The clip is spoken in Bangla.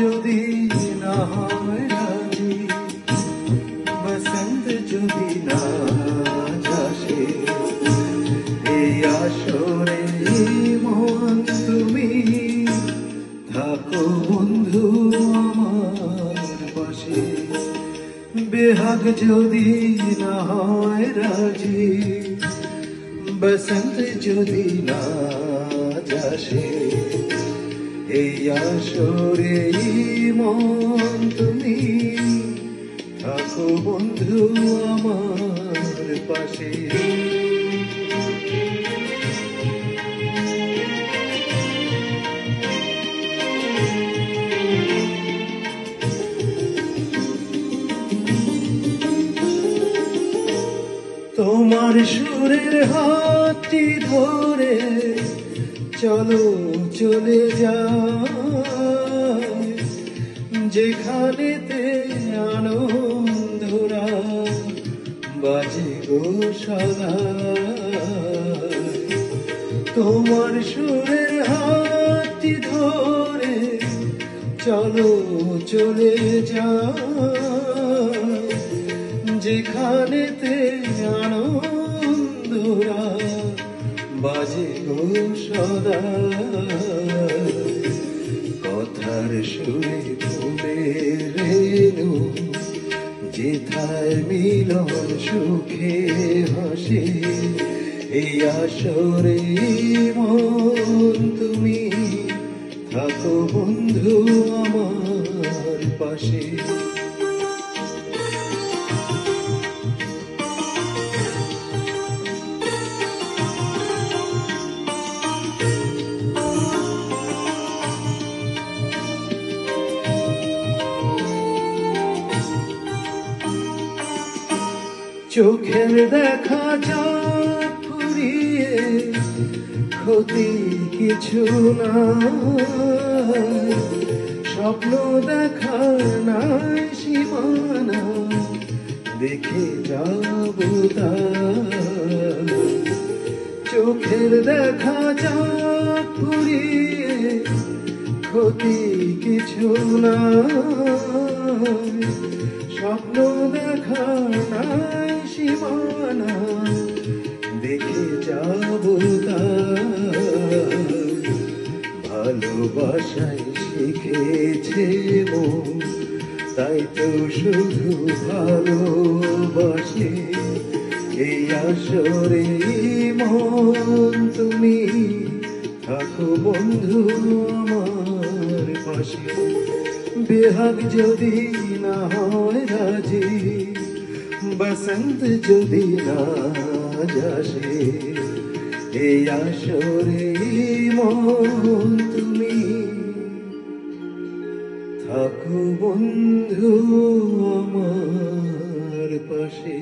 যদি না হয় রাজি, বসন্ত যদি না আসে, এই আসরে মন তুমি থাকো বন্ধু আমার পাশে। বেহাগ যদি না হয় রাজি, বসন্ত যদি না আসে, এই আসরে মন তুমি থাকো বন্ধু আমার পাশে। তোমার সুরের হাতটি ধরে চলো চলে যাই, যেখানেতে আনন্দরা বাজে গো সদা। তোমার সুরের হাতটি ধরে চলো চলে যাই, যেখানেতে আনন্দরা বাজে গো সদা। কথার সুরে ফুলের রেণু যেথায় মিলন সুখে হাসে, এই আসরে মন তুমি থাকো বন্ধু আমার পাশে। চোখের দেখা যাক ফুরিয়ে ক্ষতি কিছু না, স্বপ্ন দেখা নাই সীমানা দেখে যাব তাই। চোখের দেখা যাক ফুরিয়ে ক্ষতি কিছু না, স্বপ্ন দেখা নাই সীমানা দেখে যাব তাই। ভালোবাসায় শিখেছে মন, তাই তো শুধু ভালোবাসে, এই আসরে মন তুমি থাকো বন্ধু আমার পাশে। বেহাগ যদি না হয় রাজি, বসন্ত যদি না আসে, এই আসরে মন তুমি থাকো বন্ধু আমার পাশে।